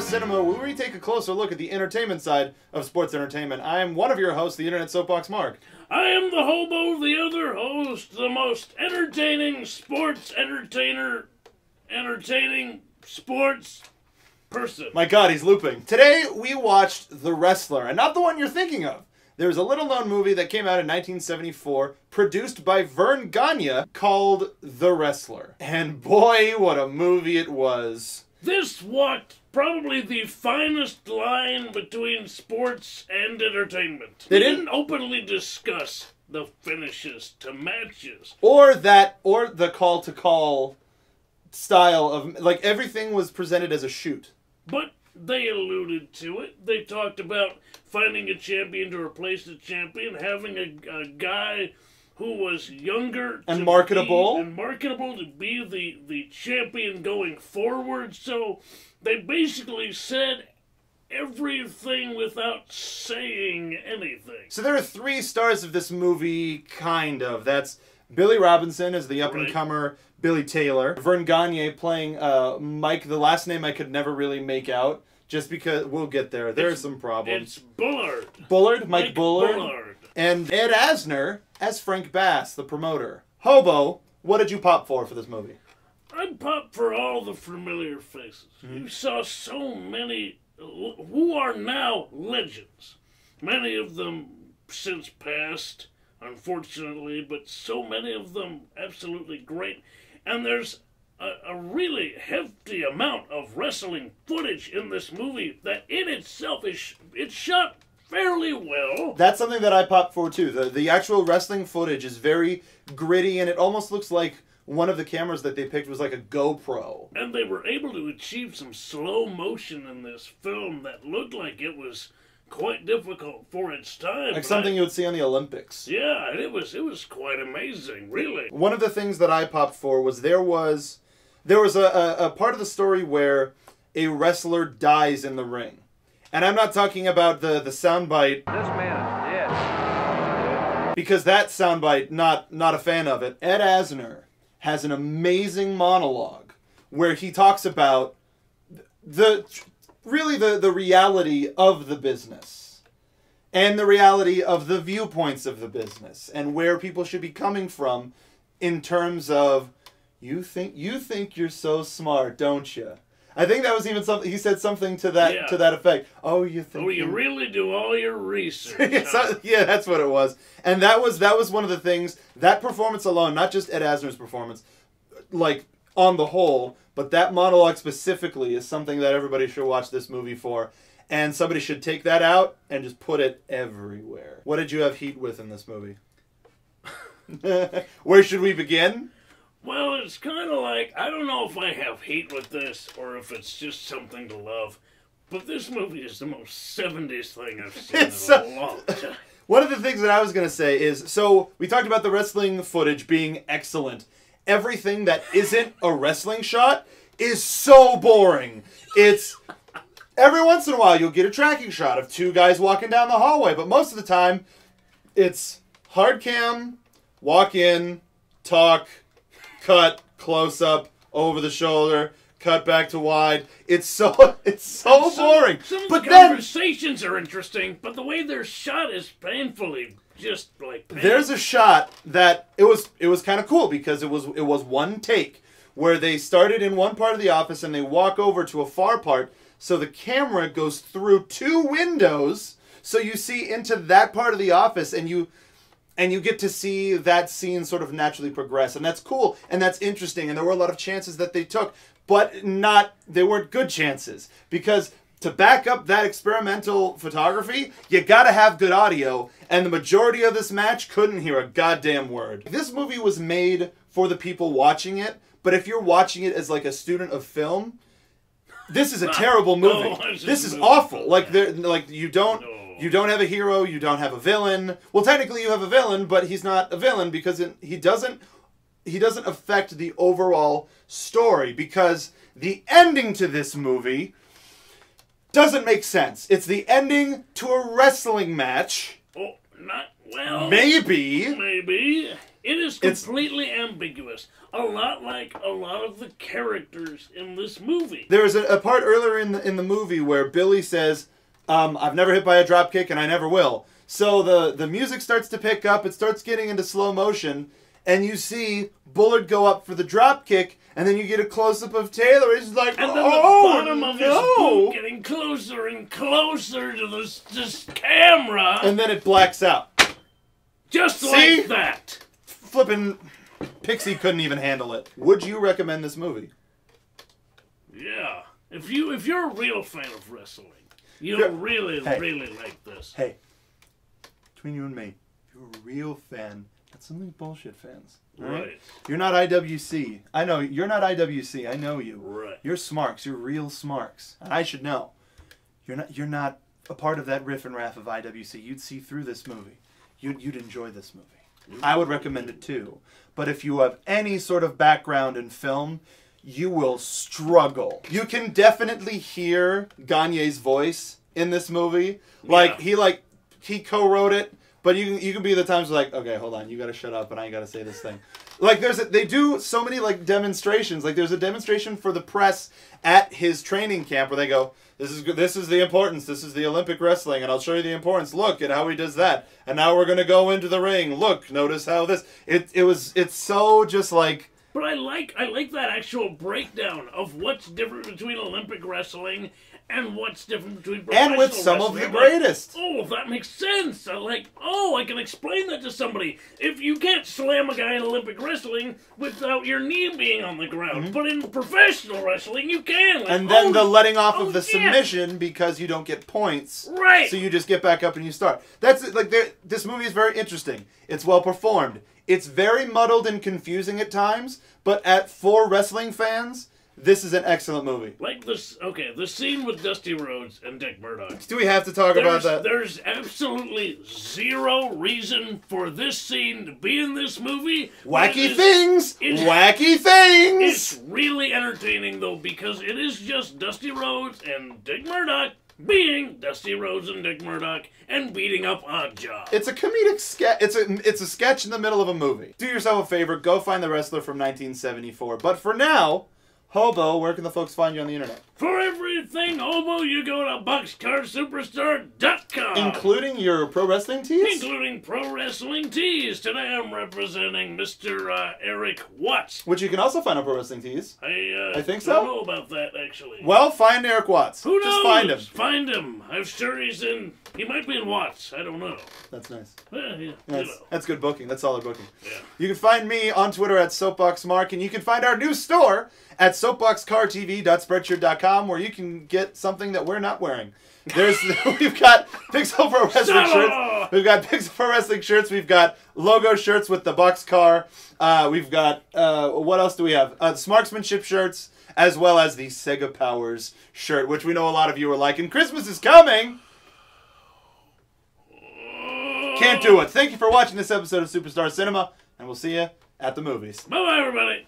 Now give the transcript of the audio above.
Cinema, where we take a closer look at the entertainment side of sports entertainment. I am one of your hosts, the Internet Soapbox Mark. I am the hobo, the other host, the most entertaining sports entertaining sports person. My God, he's looping. Today, we watched The Wrestler, and not the one you're thinking of. There's a little-known movie that came out in 1974, produced by Vern Gagne, called The Wrestler. And boy, what a movie it was. This walked probably the finest line between sports and entertainment. They didn't openly discuss the finishes to matches. Or the call-to-call style of, like, everything was presented as a shoot. But they alluded to it. They talked about finding a champion to replace the champion, having a guy who was younger and marketable to be the champion going forward. So they basically said everything without saying anything. So there are three stars of this movie, kind of. That's Billy Robinson as the up-and-comer Billy Taylor. Vern Gagne playing Mike, the last name I could never really make out, just because we'll get there. There's some problems. It's Bullard. Bullard? Mike Bullard. And Ed Asner as Frank Bass, the promoter. Hobo, what did you pop for this movie? I popped for all the familiar faces. You saw so many who are now legends. Many of them since passed, unfortunately, but so many of them absolutely great. And there's a really hefty amount of wrestling footage in this movie that in itself it's shot fairly well. That's something that I popped for too. The actual wrestling footage is very gritty, and it almost looks like one of the cameras that they picked was like a GoPro. And they were able to achieve some slow motion in this film that looked like it was quite difficult for its time. Like something you would see on the Olympics. Yeah, and it was quite amazing, really. One of the things that I popped for was there was a part of the story where a wrestler dies in the ring. And I'm not talking about the soundbite. This man is dead. Because that soundbite, not a fan of it. Ed Asner has an amazing monologue where he talks about the reality of the business and the reality of the viewpoints of the business and where people should be coming from in terms of you think you're so smart, don't you? I think that was even something he said, something to that effect. Oh, you think? Oh, you really do all your research. Yeah, that's what it was. And that was one of the things, that performance alone, not just Ed Asner's performance, like on the whole, but that monologue specifically is something that everybody should watch this movie for. And somebody should take that out and just put it everywhere. What did you have heat with in this movie? Where should we begin? Well, it's kind of like, I don't know if I have hate with this or if it's just something to love, but this movie is the most 70s thing I've seen in a long time. One of the things that I was going to say is, so we talked about the wrestling footage being excellent. Everything that isn't a wrestling shot is so boring. It's, every once in a while you'll get a tracking shot of two guys walking down the hallway, but most of the time it's hard cam, walk in, talk, cut, close up, over the shoulder, cut back to wide. It's so boring. Some of the conversations are interesting, but the way they're shot is painfully just like painful. There's a shot that it was kind of cool because it was one take where they started in one part of the office and they walk over to a far part, so the camera goes through two windows, so you see into that part of the office and you get to see that scene sort of naturally progress. And that's cool, and that's interesting, and there were a lot of chances that they took, but they weren't good chances. Because to back up that experimental photography, you gotta have good audio, and the majority of this match couldn't hear a goddamn word. This movie was made for the people watching it, but if you're watching it as like a student of film, this is a terrible movie. No, this is awful. Like you don't have a hero, you don't have a villain. Well, technically you have a villain, but he's not a villain because he doesn't affect the overall story, because the ending to this movie doesn't make sense. It's the ending to a wrestling match. Oh, not well. Maybe. It is completely ambiguous. A lot like a lot of the characters in this movie. There's a part earlier in the movie where Billy says, I've never hit by a drop kick and I never will. So the music starts to pick up, it starts getting into slow motion, and you see Bullard go up for the drop kick, and then you get a close-up of Taylor. He's like, and then the bottom of his boot getting closer and closer to this camera. And then it blacks out. Just like that. Flippin' Pixie couldn't even handle it. Would you recommend this movie? Yeah. If you're a real fan of wrestling, you'll really like this. Hey, between you and me, if you're a real fan, that's something bullshit fans. Right? You're not IWC. I know you're not IWC. I know you. Right. You're Smarks. You're real Smarks. And I should know. You're not a part of that riff and raff of IWC. You'd see through this movie. You'd enjoy this movie. I would recommend it too. But if you have any sort of background in film, you will struggle. You can definitely hear Gagne's voice in this movie. Like he co-wrote it, but you can be the times like, okay, hold on, you got to shut up and I got to say this thing. Like they do so many like demonstrations. Like there's a demonstration for the press at his training camp where they go, this is the importance. This is the Olympic wrestling, and I'll show you the importance. Look at how he does that. And now we're gonna go into the ring. Look, notice how this. It's so just like. But I like that actual breakdown of what's different between Olympic wrestling and what's different between professional and with some wrestling. of the greatest. Oh, that makes sense. I can explain that to somebody. If you can't slam a guy in Olympic wrestling without your knee being on the ground, but in professional wrestling you can. Like, and then the letting off of the submission because you don't get points. Right. So you just get back up and you start. That's like this movie is very interesting. It's well performed. It's very muddled and confusing at times, but for wrestling fans, this is an excellent movie. Like this, the scene with Dusty Rhodes and Dick Murdoch. Do we have to talk about that? There's absolutely zero reason for this scene to be in this movie. Wacky things! Wacky things! It's really entertaining, though, because it is just Dusty Rhodes and Dick Murdoch being Dusty Rhodes and Dick Murdoch and beating up Oddjob. It's a comedic sketch. It's a sketch in the middle of a movie. Do yourself a favor. Go find The Wrestler from 1974. But for now, Hobo, where can the folks find you on the internet? For everything Hobo, you go to boxcarsuperstar.com. Including your pro wrestling tees? Including pro wrestling tees. Today I'm representing Mr. Eric Watts. Which you can also find on Pro Wrestling Tees. I think so. don't know about that, actually. Well, find Eric Watts. Who knows? Just find him. Find him. I'm sure he might be in Watts. I don't know. That's nice. Yeah, That's good booking. That's solid booking. Yeah. You can find me on Twitter at SoapboxMark, and you can find our new store at soapboxcartv.spreadshirt.com, where you can get something that we're not wearing. We've got Pixel Pro Wrestling shirts. We've got Pixel Pro Wrestling shirts. We've got logo shirts with the Boxcar. We've got what else do we have? Smarksmanship shirts, as well as the Sega Powers shirt, which we know a lot of you are liking. Christmas is coming. Can't do it. Thank you for watching this episode of Superstar Cinema, and we'll see you at the movies. Bye-bye, everybody.